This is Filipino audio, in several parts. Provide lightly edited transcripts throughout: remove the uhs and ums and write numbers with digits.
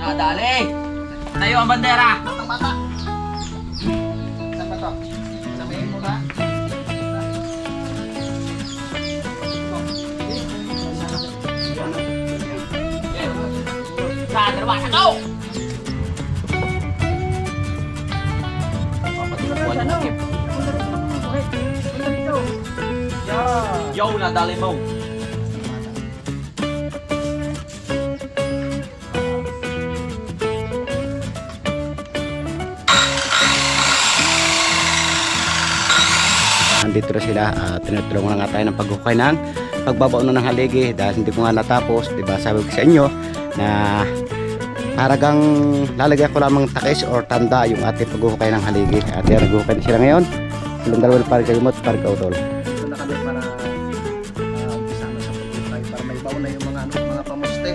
Nadali! Tayo ang bandera! Batang bata. Saan ba to? Sabihin mo na. Sa dalawa, sakaw! Yo, nadali mo! Nandito na sila, tinutulungan na nga tayo ng paghukay ng pagbabaon ng haligi dahil hindi ko nga natapos, diba? Sabi ko sa inyo na haragang lalagyan ko lamang takis or tanda yung ating paghukay ng haligi. At yan, naghukay na sila ngayon. Silang dalawa na parang kalimot, parang kautol. Ito na kami para umpisa na sa pagkukay para may baon na yung mga pamuste.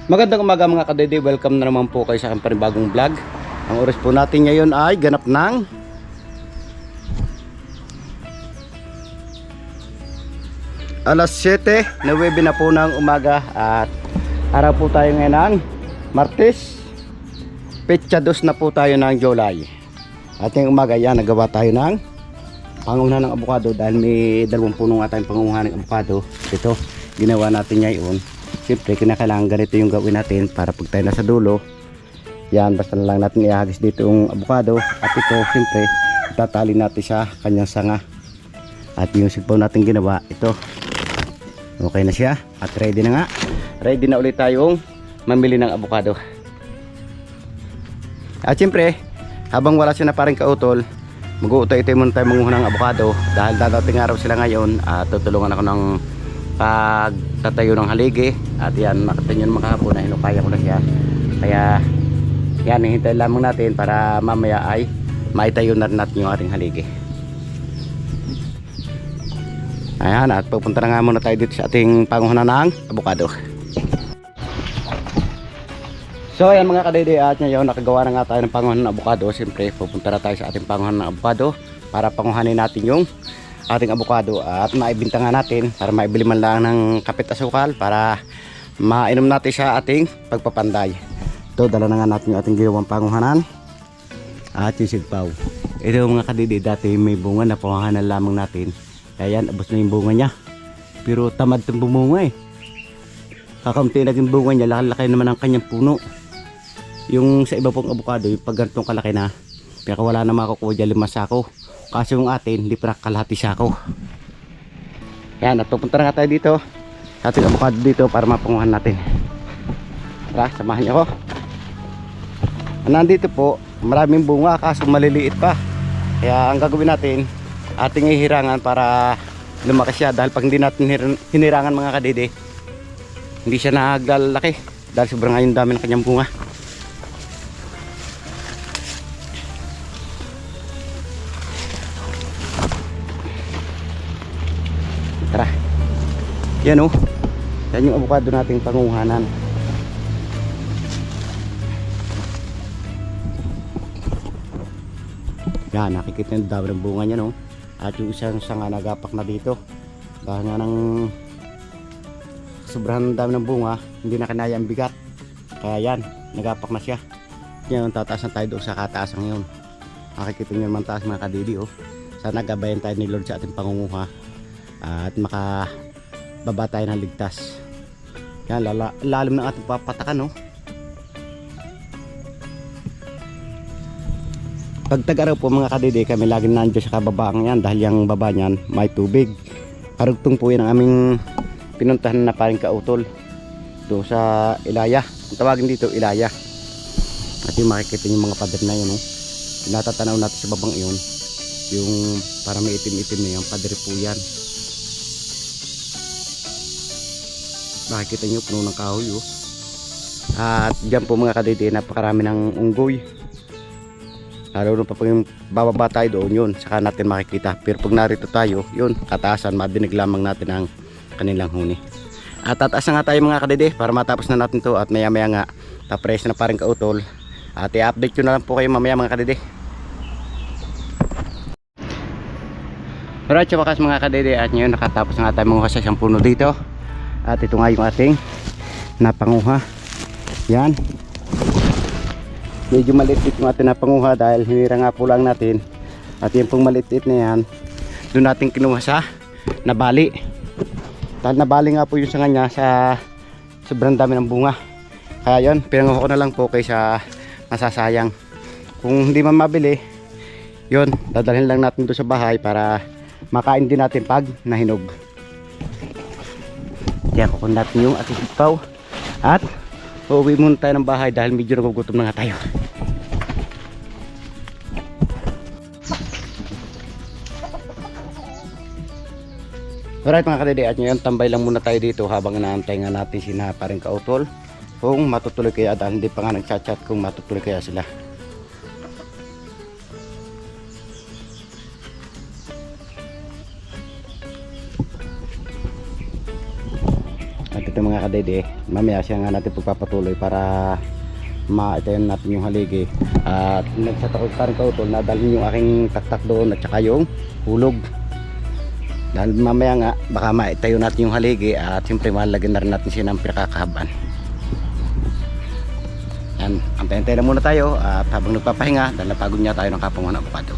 Magandang umaga mga kadede, welcome na naman po kayo sa aking panibagong vlog. Ang oras po natin ngayon ay ganap ng alas 7, 9 na po ng umaga. At araw po tayo ngayon ng Martes, petsa 2 na po tayo ng July. At ngayong umaga yan, nagawa tayo ng pangunahan ng abukado dahil may 2 puno nga tayong pangunahan ng abukado. Ito, ginawa natin ngayon. Siyempre, kinakailangan ganito yung gawin natin para pag tayo nasa dulo. Yan, basta na lang natin ihagis dito yung avocado. At ito, siyempre, tatali natin sa kanyang sanga. At yung sigpaw natin ginawa, ito. Okay na siya. At ready na nga. Ready na ulit tayong mamili ng avocado. At siyempre, habang wala siya na parang kautol, mag-uutay-utay muna tayo manguha ng avocado. Dahil dadating araw sila ngayon, at tutulungan ako ng pagtatayo ng haligi. At yan, makita nyo naman kahapon na hinukaya ko na siya. Kaya yan, hihintay lamang natin para mamaya ay maitayo na natin yung ating haligi. Ayan, at pupunta na nga muna tayo dito sa ating panguhanan ng abukado. So ayan mga kadede, at ngayon nakagawa na nga tayo ng panguhanan ng abukado. Siyempre pupunta na tayo sa ating panguhanan ng abukado para panguhanin natin yung ating abukado at maibinta nga natin para maibili man lang ng kapit asukal para mainom natin sa ating pagpapanday. Ito, dala na nga natin yung ating ginawang panguhanan at yung sigpaw. Ito mga kadidi, dati may bunga na panguhanan lamang natin. Kaya yan, abos na yung bunga niya. Pero tamad itong bumunga eh. Kakamti naging bunga niya, laki-laki naman ang kanyang puno. Yung sa iba pong abukado, yung pag ganitong kalaki na, kaya wala na makukuha dyan 5 sako. Kasi yung atin, hindi pa nakalahati sako. Yan, at pupunta na nga tayo dito sa ating avocado dito para mapanguhan natin. Tara, samahan niyo ako. Nandito po, maraming bunga kaso maliliit pa. Kaya ang gagawin natin, ating ihirangan para lumaki siya. Dahil pag hindi natin hinirangan mga kadede, hindi siya naglalaki. Dahil sobrang ngayon dami ng kanyang bunga. Tara. Yan oh. Yan yung avocado nating panguhanan. Yan, nakikita yung dami ng bunga niya no. At yung isang sanga nagapak na dito. Dahil nga ng sobrang dami ng bunga, hindi na kinaya ang bigat. Kaya yan, nagapak na siya. Yan, tataas na tayo doon sa kataasan ngayon. Nakikita nyo naman taas mga kadidi oh. Sana gabayan tayo ni Lord sa ating pangunguha. At makababa tayo ng ligtas. Yan, lalim ng ating papatakan no? Pag tag-araw po mga kadede, kami lagi nandiyo sa kababaan yan. Dahil yung baba nyan may tubig. Karugtong po yan ang aming pinuntahan na parang kautol doon sa Ilaya. Ang tawagin dito Ilaya. At yung makikita yung mga pader na yun no? Natatanaw natin sa babang iyon, yung para may itim-itim na yung pader po yan. Makikita nyo puno ng kahoy oh. At dyan po mga kadede, napakarami ng unggoy. Lalo na pa yung bababa tayo doon, yun saka natin makikita. Pero pag narito tayo, yun kataasan, madinig lamang natin ang kanilang huni. At tataas na nga tayo mga kadede para matapos na natin to. At maya maya nga papress na pa rin kautol. At i-update ko na lang po kayo mamaya mga kadede. Alright, so wakas mga kadede, at ngayon nakatapos na nga tayo manguha sa isang puno dito. At ito nga yung ating napanguha. Yan. Medyo maliit yung ating napanguha dahil hinira nga po lang natin. At yung pong maliit na yan, doon natin kinuha sa nabali. Dahil nabali nga po yun sa kanya sa sobrang dami ng bunga. Kaya yun, pinanguha ko na lang po kaysa masasayang. Kung hindi man mabili, yun, dadalhin lang natin doon sa bahay para makain din natin pag nahinog. Kaya kukunin natin yung ating sipaw at uuwi muna tayo ng bahay dahil medyo nagugutom na nga tayo. Alright mga kadede, at ngayon tambay lang muna tayo dito habang inaantay nga natin sina paring kautol kung matutuloy kaya, dahil hindi pa nga nagchat-chat kung matutuloy kaya sila. At ito mga kadede, mamaya siya nga natin pagpapatuloy para maitayin natin yung haligi. At nagchat ako paring kautol na dalhin yung aking taktak doon at saka yung hulog. Dahil mamaya nga baka maitayo natin yung haligi at siyempre malagyan na rin natin siya ng pinakakahaban. Yan, antay-antay na muna tayo at habang nagpapahinga dahil napagod niya tayo ng kapanguhan ng avocado.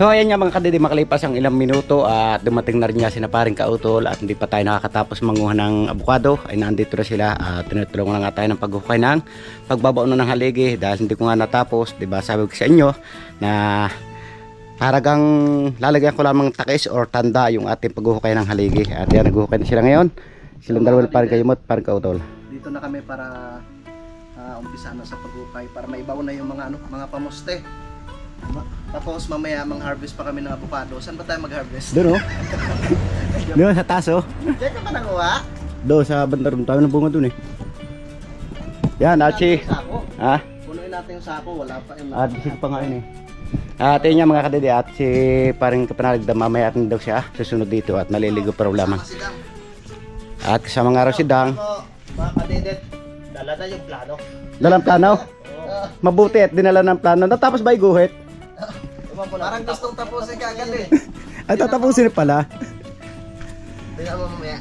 So ayan nga mga kadede, makalipas ang ilang minuto at dumating na rin nga sina paring kautol at hindi pa tayo nakakatapos manguha ng avocado. Ay nandito na sila at tinutulungan na nga tayo ng paghukay ng pagbabao na ng haligi dahil hindi ko nga natapos. Diba sabi ko sa inyo na paragang lalagyan ko lamang takis or tanda yung ating paghukay ng haligi. At yan, naghuhukay na sila ngayon. Silang dalawa na paring kayumot, paring kautol. Dito na kami para umpisa na sa paghukay para maibaw na yung mga mga pamuste. Tapos mamaya mang-harvest pa kami ng avocado. Saan ba tayo mag-harvest? Doon oh. Doon sa taso. Diyan ka pa nakuha? Doon sa bandarong tayo ng bunga doon eh. Yan, at si ha? Punuin natin yung sako, wala pa yung at bisig pa nga yun eh. At yun nga mga kadede, at si paring Kapanaligda mamaya atin daw siya susunod dito at maliligo pa raw lamang. At kasama nga raw si Dang. Mga kadede, dala na yung plano. Dalang plano? Mabuti at dinala ng plano. Natapos ba iguhit? Parang gustong tapusin ka agad eh. Ay tatapusin pala. Tingnan mo mamaya.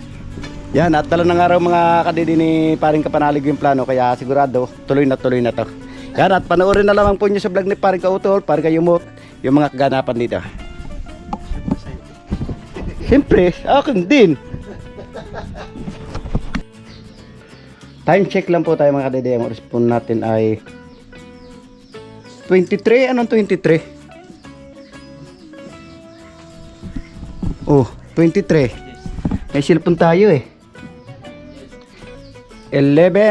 Yan, at dala na nga raw mga kadede ni paring Kapanalig yung plano, kaya sigurado tuloy na to. Yan, at panoorin na lamang po nyo sa vlog ni paring Kautol, paring Kayumot, yung mga kaganapan dito. Siyempre, akin din. Time check lang po tayo mga kadede. Ang oras po natin ay 23. Anong 23? Oh, 23. May cellphone tayo eh. 11:31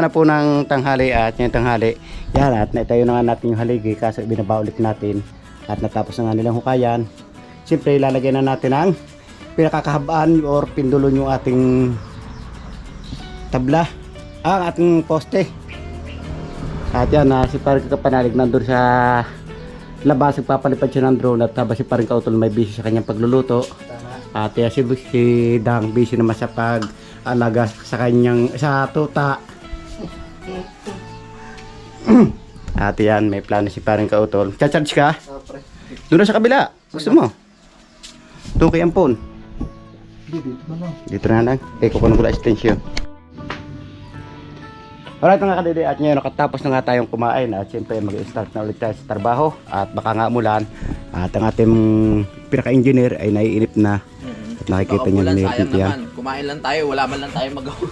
na po ng tanghali at yung tanghali. Yan, at naitayo na nga natin yung haligi kaso binabaulit natin at natapos na nga nilang hukayan. Siyempre ilalagay na natin ang pinakakahabaan or pindulon yung ating tabla, ang ating poste. At yan, si paring Kapanalig nandun sa labas, nagpapalipad siya ng drone at habang si paring Kautol may busy sa kanyang pagluluto. At si Dang busy naman sa pag-alaga sa kanyang sa tuta. At yan, may plano si paring Kautol. Cha-charge ka? Doon sa kabila. Gusto mo? Doon kay Ampon. Dito na lang. Kukunin ko lang extension. Alright mga kadede, at ngayon nakatapos na nga tayong kumain at siyempre mag-start na ulit tayo sa trabaho at baka nga umulan at ang ating pinaka-engineer ay naiinip na at nakikita niyo na naiinip yan. Kumain lang tayo, wala man lang tayo magawa.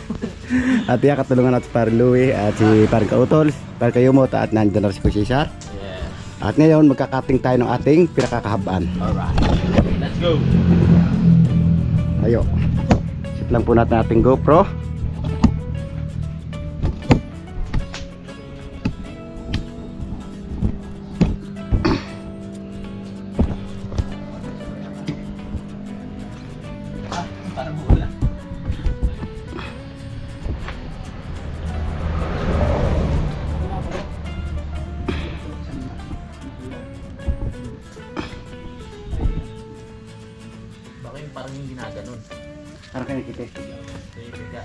At yan, katulungan natin si Paring Louie at si Paring Kautol, Paring Kayumot at nandiyan na si Cesar. Yeah. At ngayon magkakating tayo ng ating pinakakahabaan. Alright, let's go. Ayo, sit lang po natin ating GoPro. parang yung ginaganon. Parang kinikita. Kaya biga.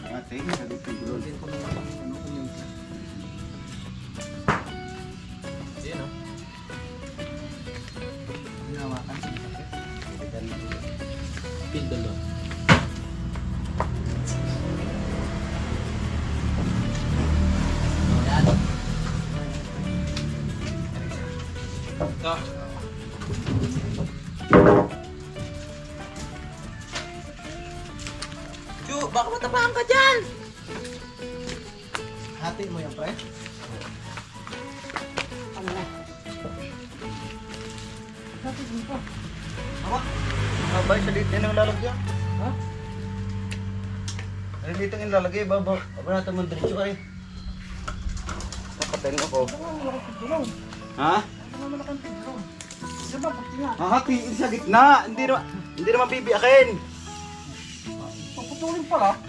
Ate, sabi ko bro. Din ko naman ano kung yung Ayan o. ginawakan sa sakit. Pindol o. Ayan. Ito. Chu, baka matapakan ka dyan! Hati mo yan, pre. Abay, sa dito yung lalagyan. Ha? Ay, dito yung lalagay, baba. Aba natin mo diretso kayo. Nakatayin ako. Ha? Hahatiin sa gitna. Hindi naman bibiyakin. Paputulin pala.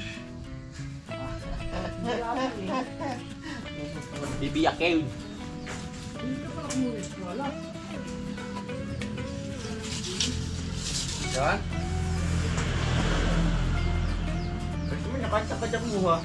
Bibiyakin. Yan. Kasi mo nakasakadyak mo ha.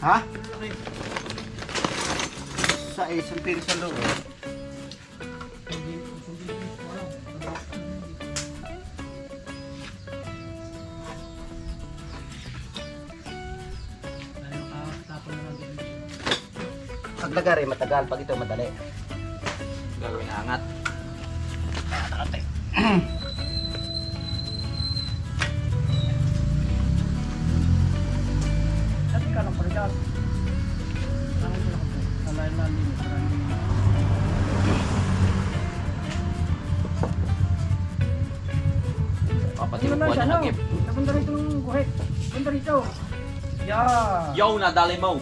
Ha? Sa isang pin sa loob. Paglagari matagal, pag ito madali. Gagawin na angat. Sabi ka lang pala dyan. Saan ko lang po? Alain din. Kapatid ko na nagip. Napunta rito ng guhit. Punta rito. Yeah. Yo, nadali mo.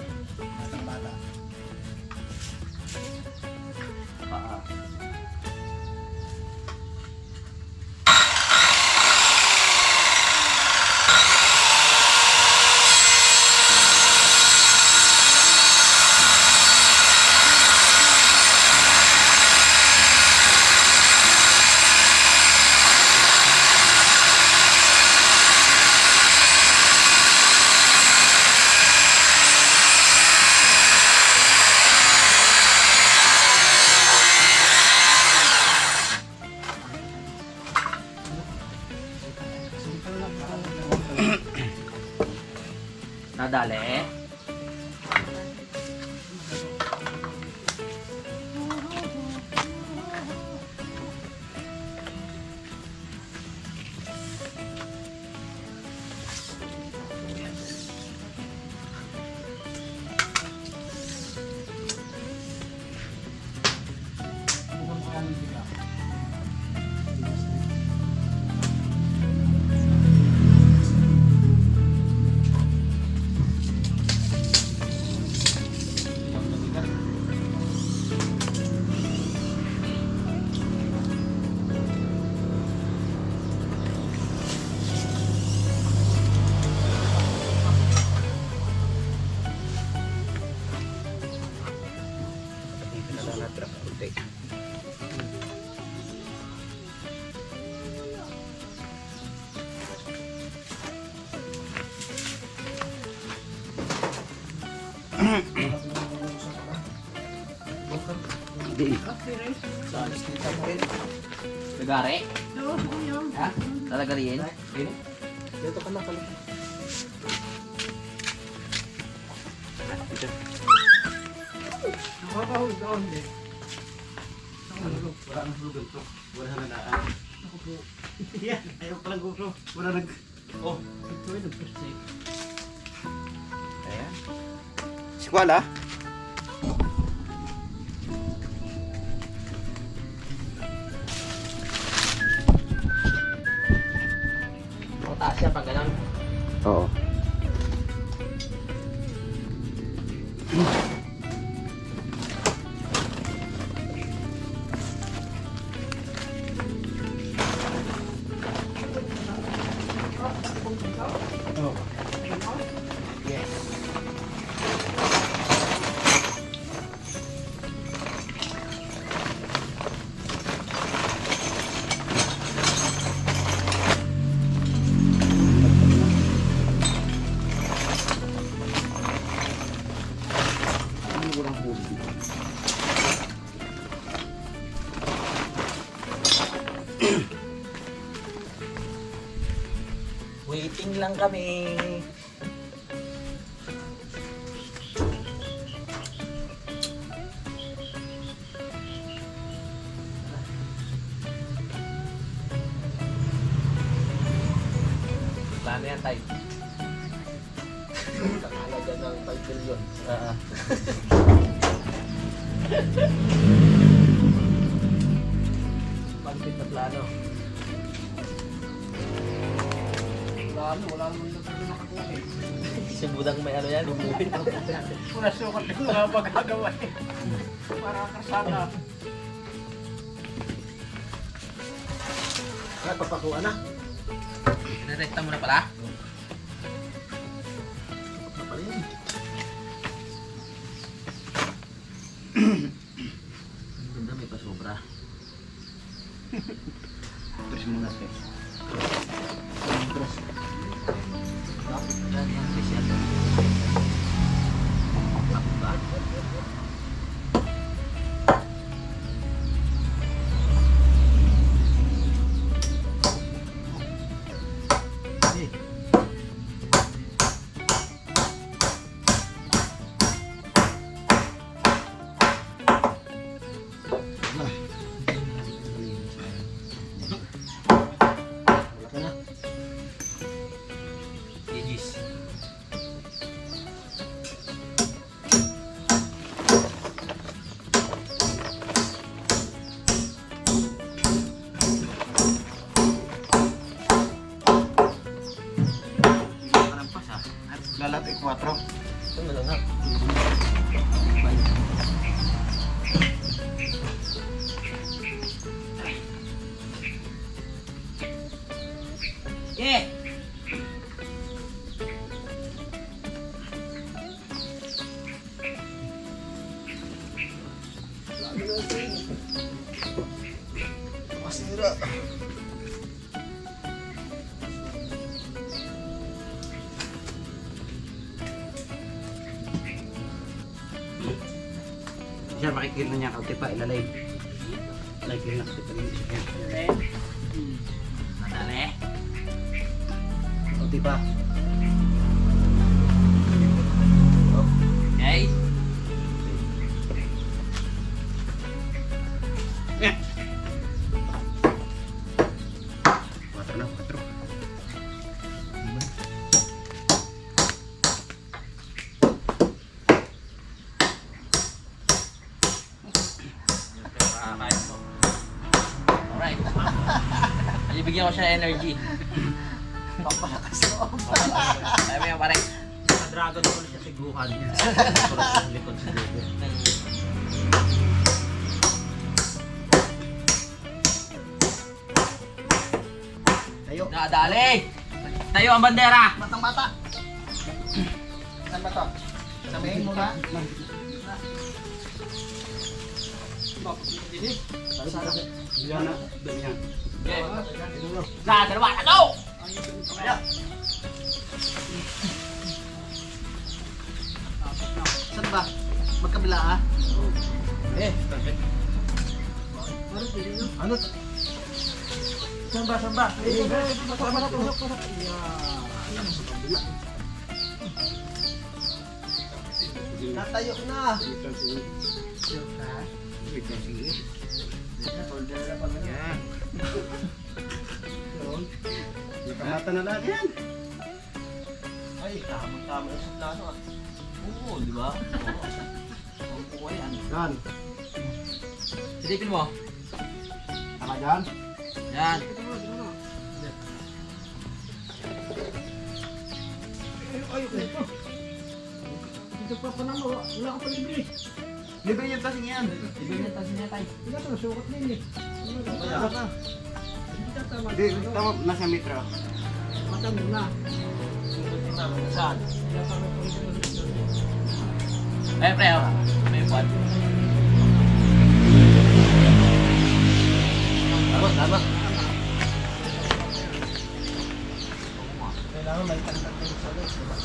Nadali. Di. Nagari. Ha? Talaga rin? Dito ka na pala. Nakakahuli ka hindi. Wala nang hulugan to. Wala na naan. Yan, ayaw palang GoPro. Wala nag... Oh. Ito ay nag-forsake. Ayan. Sikwala. Siya pang ganun. Oo. Waiting lang kami. Plano yan, Tay. Kakalaga ng 5 billion. Pagpit na plano. Wala naman nakakuha eh. Si Budang may ano yan, umuwi. Wala sukat yung mga magagawa eh. Para kasama. Kaya papakuha na. Direkta mo na pala. Ganda, may pasobra. Terus muna guys. Yan, yan, special. Ako ba? Gigis. Lalat 4. Ito malangap. Yeah. Masira. Siya makikil na niya kauti pa ilalay. Like na kauti pa rin siya. Madali. Kauti pa. Okay. Water na, water. Kakain mo. Alright. Bigyan ko siya ng energy. Pampalakas loob. Ayaw mo yan, pare. Dragon Ball siya siguhan. Sa likod sa likod. Tayo. Nadali! Tayo ang bandera! Batang bata. Saan ba to? Samayin mo na. Diyan na, doon yan. Okay. Na, dalawa na to! Saan ba? Magkabila ah? Perfect. Ano? Saan ba? Saan ba? Natayo na. Nakamata na lahat yan. Ay, tama-tama yung suplano ah. Oo, di ba? Oo, yan. Yan. Silipin mo. Tama dyan. Yan. Ay, ito. Ito pa pa naman, wala ka pa libre. Libre yung tasing yan. Libre yung tasing niya tayo. Wala ka, sukat na yun eh. Wala ka. Hindi ka tama. Hindi, tama, nasa metro. Mata mo na. Saan? Wala ka na pa rin. Ay, pre, oh. May buwan. Tama. Kailangan may tagtag yung sa loob, diba?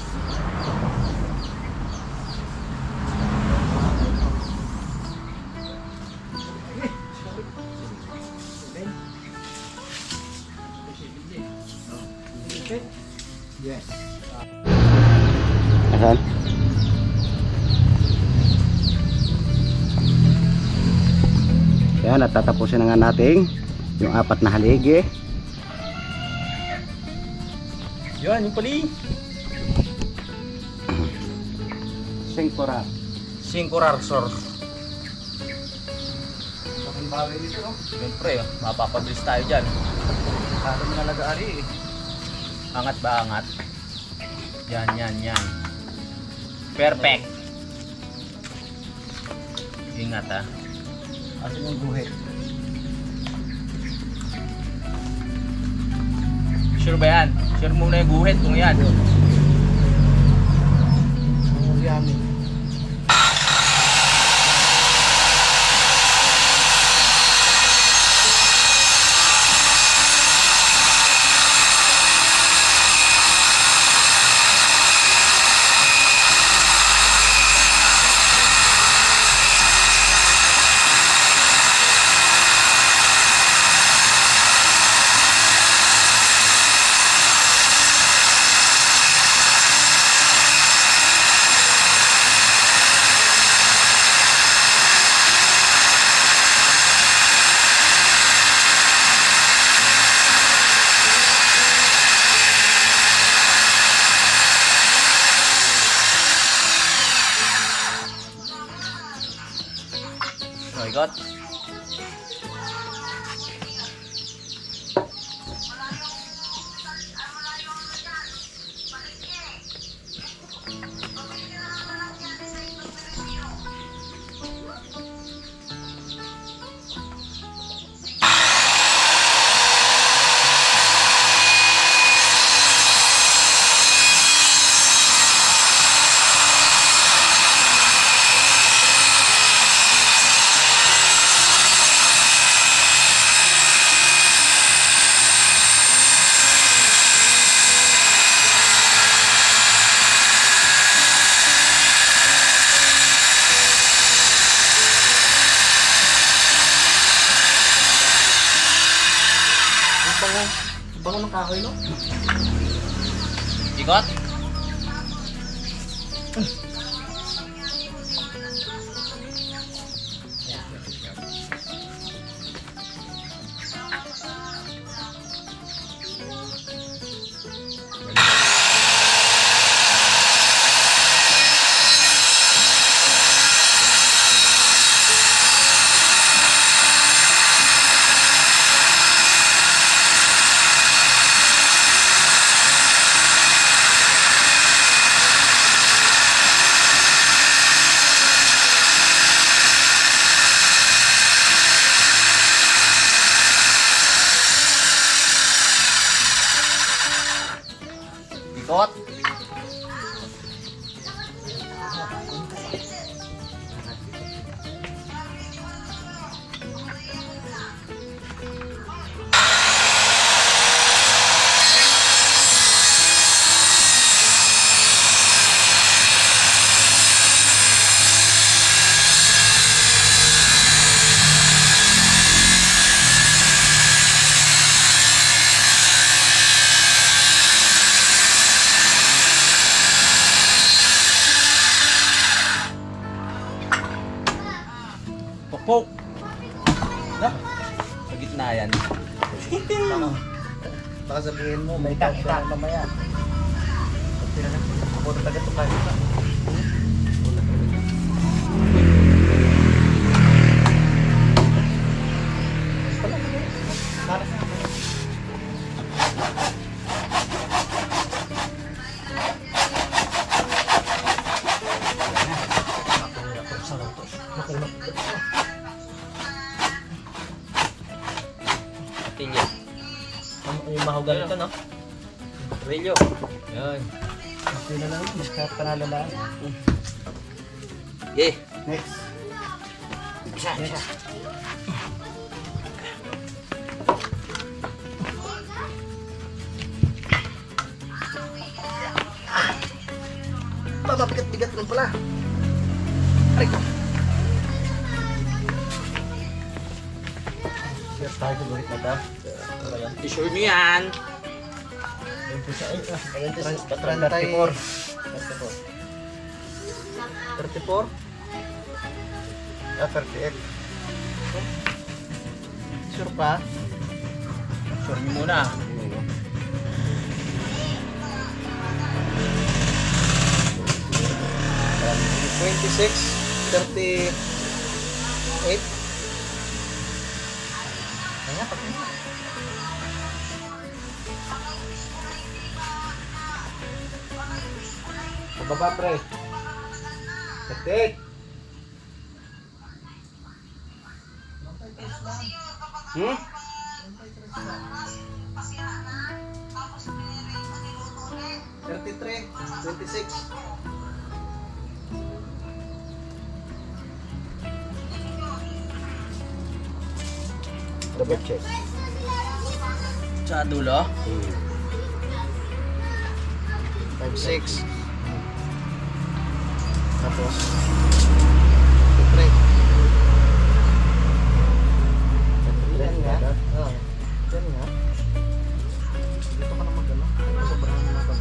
Yes. Asan? Yan, at tatapusin na nga natin yung 4 na haligi. Yun, yung pali. Singkura. Singkurar, sir. Ang bagay dito, no? Siyempre, oh. Mapapabilis tayo dyan. Kaya mga lagaari eh. Angat ba angat? Yan. Perfect. Ingat ah. Asan yung guhit? Sure ba yan? Sure muna yung guhit kung yan. Ang yamin. Oh my God. Bango ng kahoy, no? Ikot. Ikot. Pokpok. Nah, sa gitna yan. Baka sabihin mo, may tag ka mamaya. Ako na taga tukay. mahugal ito, no? Relyo. Yan. Kasi na lang, discount pa nalalaan. Okay. Next. Isa. Mabigat-bigat lang pala. Aray ko. Yes, tayo sa bulit na ito. I-sure nyo yan. 34. 34? 38. Sure pa? Sure nyo muna. $26, 38. Kaya pati. Pababa pre. 38. Hmm? $33, 26. Double check. Sa dulo. 5-6. Tapos 3. Yan nga. Oo. Yan nga. Dito ka na mag-ano. Sobrahan mo na ba?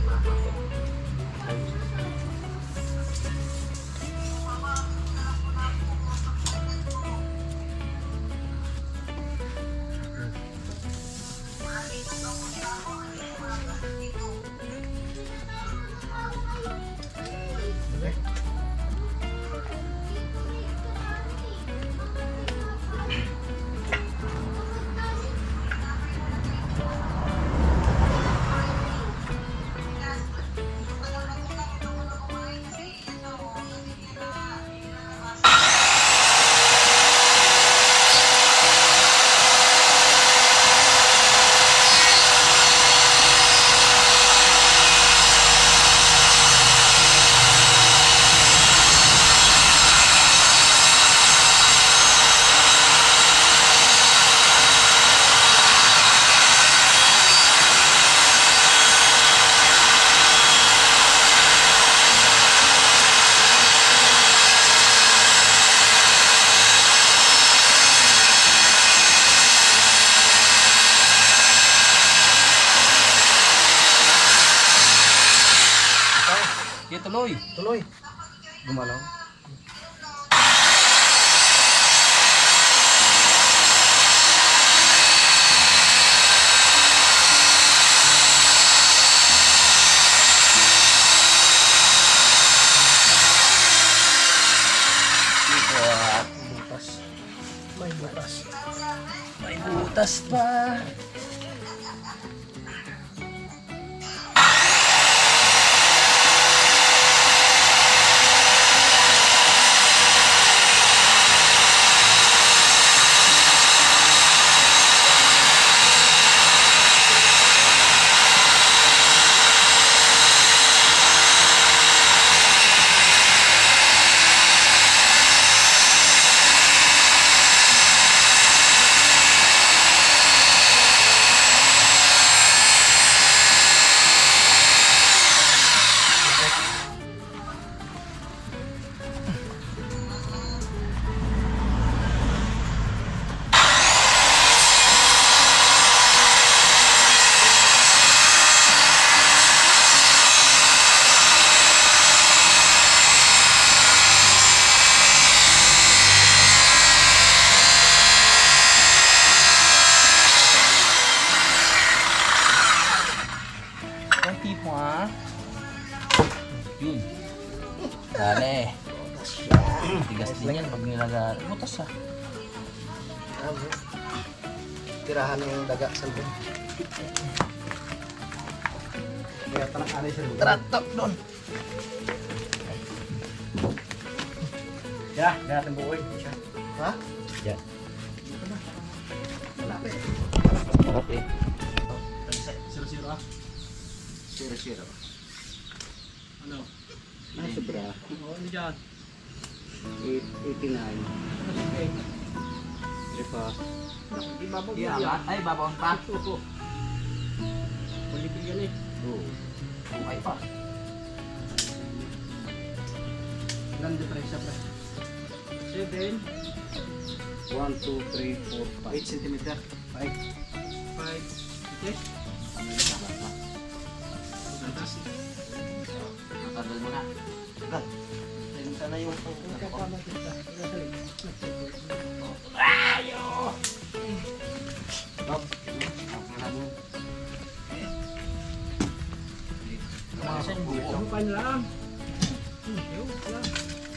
Okay, tuloy. Tuloy. Gumalaw. Butas. May butas. May butas pa. Konti mo ah. Yun. Dale. Tigas din yan pag nilaga. Butas ah. Tirahan ng daga sa loob. Kaya tanang alay sa loob. Tratok doon. Ya, natin buoy. Ha? Yan. Malapit. Okay. ba? 0-0. Ano? Ah, sobra. Oo, ano dyan? 89. Okay. Diba? Di babaw Iya, yan. amat. Ay, babaon pa. Oo. Malipil yan eh. Oo. Okay pa. Ilan diferensya pre? 7, 1, 2, 3, 4, 8 cm. 5. 5, okay? Matandal mo na. Agad. Ayun sana yung Kapama kita. Ano pa lang? Yun, wala.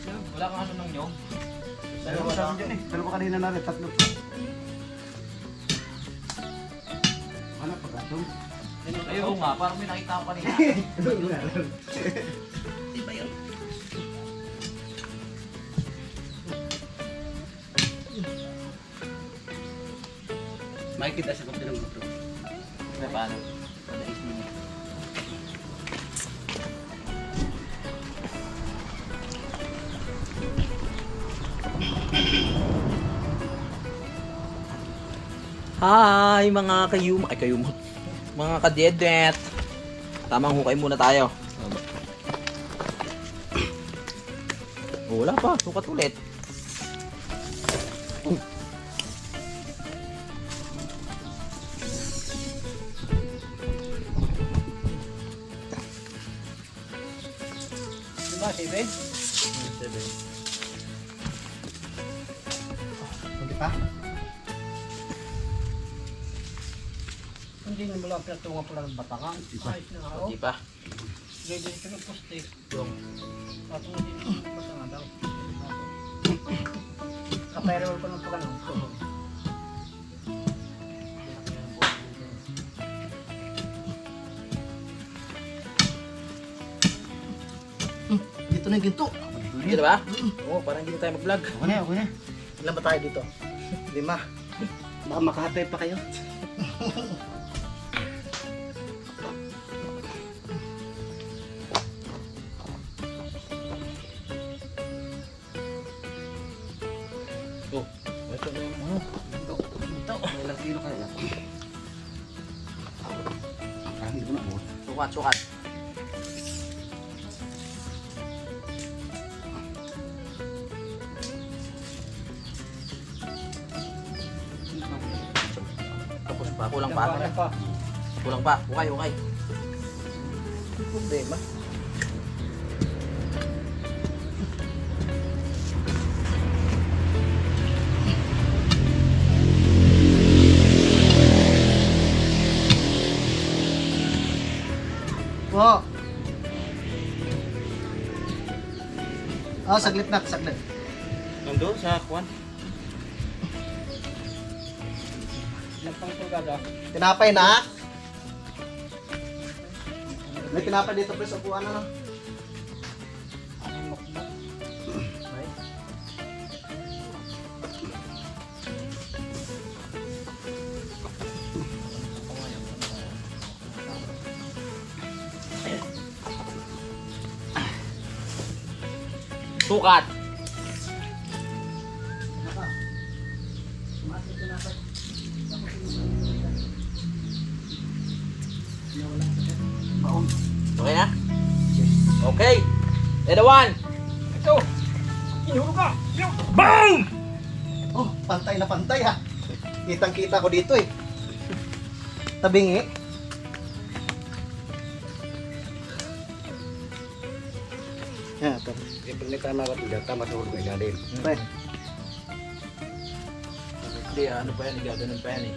Yan. Wala kang ano ng nyog? Dalawa sabi dyan eh. Dalawa kanina na rin. Tatlo. Ano pa ka? Ay, oo nga. Parang may nakita ko kanina. Di ba yun? Makikita siya kung pinag-utro. Paano? Hi mga kayuma, mga kadedet. Tamang hukay muna tayo. Oh, wala pa, sukat ulit. Diba, 7? Hindi pa? Hindi naman lang pinatungan pala ng batangan. Ayos na nga ako. Hindi pa. Gagawin ko ng poste. Patungan din ng batangan daw. Kapayrool ko ng pagano. Dito na yung ginto. Dito ba? Oo, parang hindi na tayo mag-vlog. Okay na, okay na. Ilan ba tayo dito? 5. Baka makahatay pa kayo. Oh, ito na yung ano. Ito. May ilang kilo kaya. Ah, hindi ko na po. Sukat, sukat. Tapos pa, kulang pa. Kulang pa. Kulang pa. Okay, okay. Problema. Po. Saglit na, saglit. Nando sa kwan? Ilang pang tulgada. Tinapay na. May tinapay dito pre sa upuan na. Sukat. Okay na? Okay. Eda one. Ito! Inuro ka! Boom! Oh, pantay na pantay ha. Kitang-kita ko dito eh. Tabingi. Ya, tapi pernikahan na natin dyan, tama sa hulog ay galing. Pre, Hindi, ano pa yan? Gaganon pa yan eh.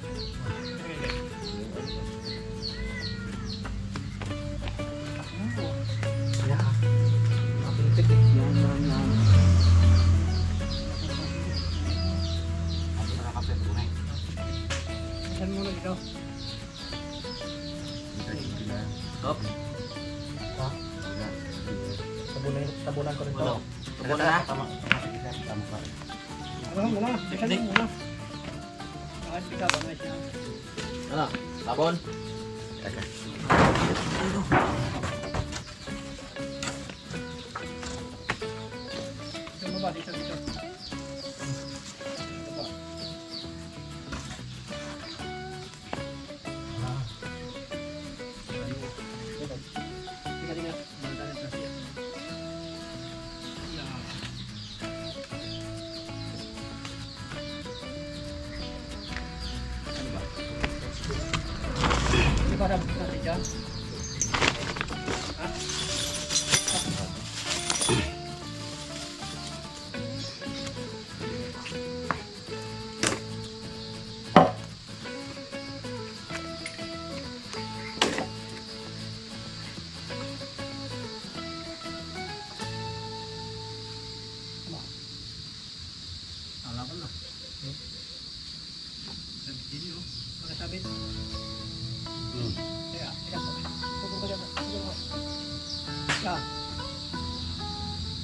napintik eh. Ako na nakapit ko na eh. Saan mo na dito? Stop. Tabunan ko rin to. Ano? Tubo na na? Tama. Tama pa. Ano mo na? Saan mo na? Nakasika ba na siya? Ano? Tapon? Teka. Yung baba, dito. Baba. Tingnan niya. Mandarin sa siya. Di ba dapat natin dyan? Ha? Alam ko na. Sabit din yun. Makasabit. Kaya, sabit. Pagod ka dyan. Yan.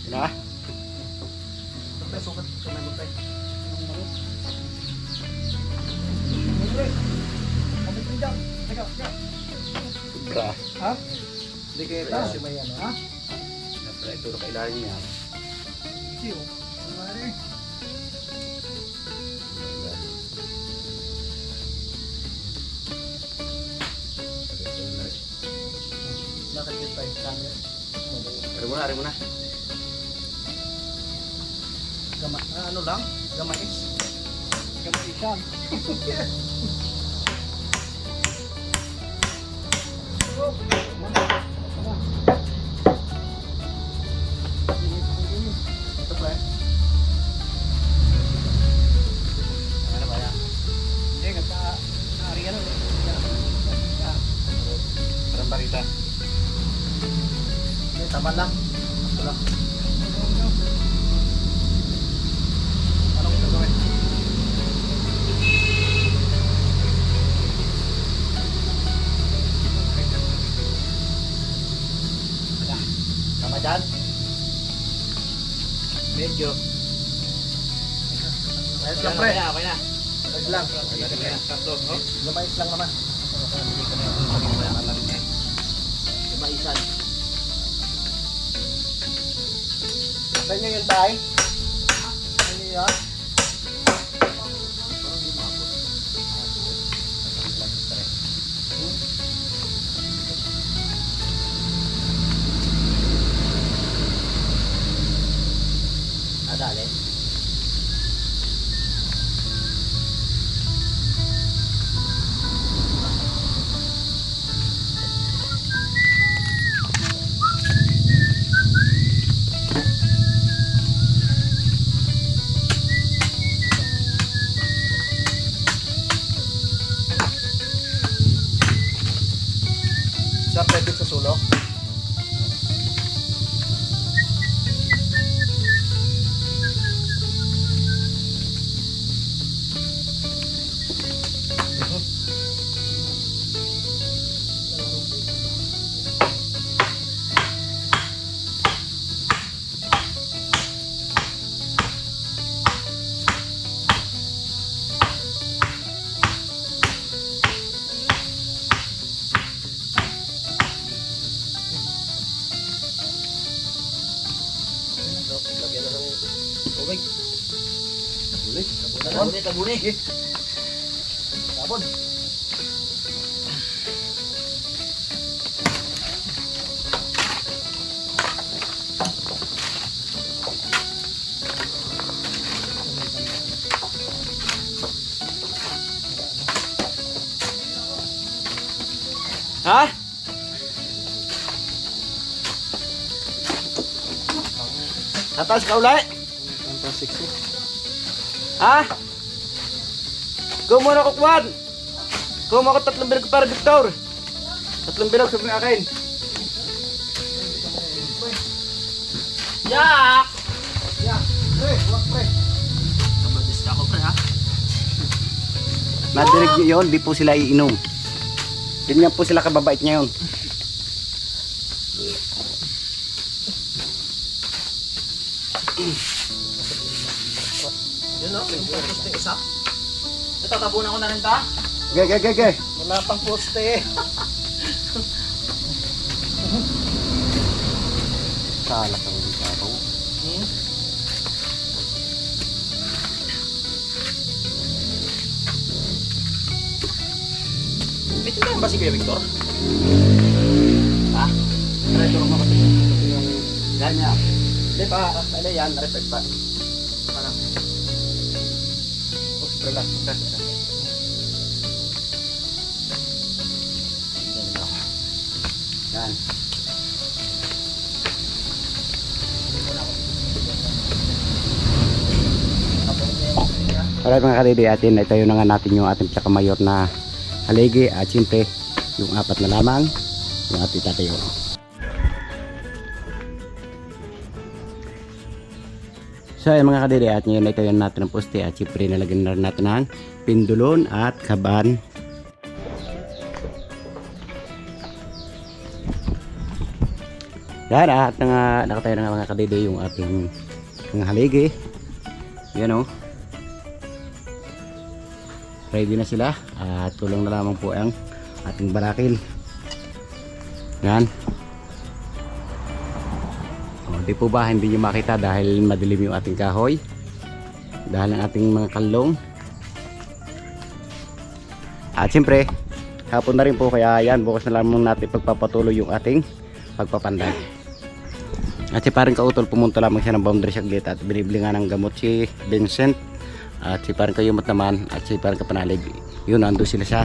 Sila? Pre, sukat. Kamay mo, pre. Anong marot? Pre, sabit din dyan. Teka, teka. Sobra. Ha? Hindi kayo tayo si Mayan. Ha? Siyempre, ito na kailangan niya. Siyo. Kumari. Lakad yun tayo. Camera. Ari mo na. Ano lang? Gamais. Kamaisan. Ito, pre. Ano ba yan? Hindi, kata hari ano. Parang barita. Hindi, tama lang. Ito lang. Anong gagawin? Tama dyan? Medyo. Ayos lang, pre. Okay na. Ayos lang. Gamais lang naman. Maisan. Sa inyo yun, tay? Sa inyo yun? Adali. Sa pwede sa sulo? Lagyan na ng tubig. Tabuni. Sabon. Ha? Atas ka ulit? Ha? Kumo na kukwan. Kumo ko 3 bilog para Victor. 3 bilog sabi ng akin. Yak! Yeah. Pre, huwag pre. Kabadis ka ako, pre, ha? Nadinig niyo yun, di po sila iinom. Ganyan po sila kababait ngayon. Yun o, may poste ng isa. Ito, tabunan ko na rin ta. Ge. Wala pang poste. Masalas ako ng sabaw. Bitin ba si Kuya Victor? Ha? Try ko naman kasi yung ganyan. Hindi pa, ano yan, respect pa. Parang. Oh, relax. Yan. Alright mga kadidi, atin itayo na nga natin yung ating pinakamayor na haligi at siyempre yung apat na lamang yung ating tatayo. So ayan mga kadidi, at ngayon itayo natin ang poste at siyempre nalagyan na rin natin ng pindulon at kaban. Yan at nakatayo na nga mga kadidi yung ating mga haligi. Yan o. Ready na sila at tulong na lamang po ang ating barakil. Yan. O, di po ba hindi nyo makita dahil madilim yung ating kahoy, dahil ang ating mga kalong. At siyempre hapon na rin po, kaya yan bukas na lamang natin pagpapatuloy yung ating pagpapanday. At si parang kautol pumunta lamang siya ng boundary saglit at binibili nga ng gamot si Vincent. At si parang kayumot naman at si parang kapanalig, yun nandun sila sa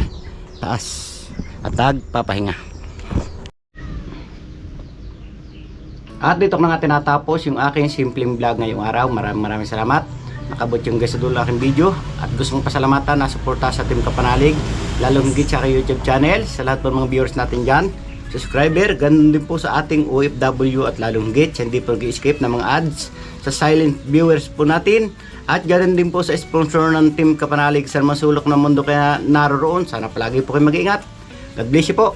taas at papahinga. At dito ko na nga tinatapos yung aking simpleng vlog ngayong araw. Maraming salamat, nakabot yung guys sa dulo aking video. At gusto mong pasalamatan na suporta sa Team Kapanalig, lalong higit sa YouTube channel, sa lahat ng mga viewers natin dyan, subscriber, ganun din po sa ating OFW at lalong higit sa hindi pag-escape ng mga ads, sa silent viewers po natin. At ganoon din po sa sponsor ng Team Kapanalig sa masulok ng mundo kaya naroroon. Sana palagi po kayo mag-iingat. God bless you po.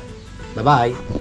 Bye bye.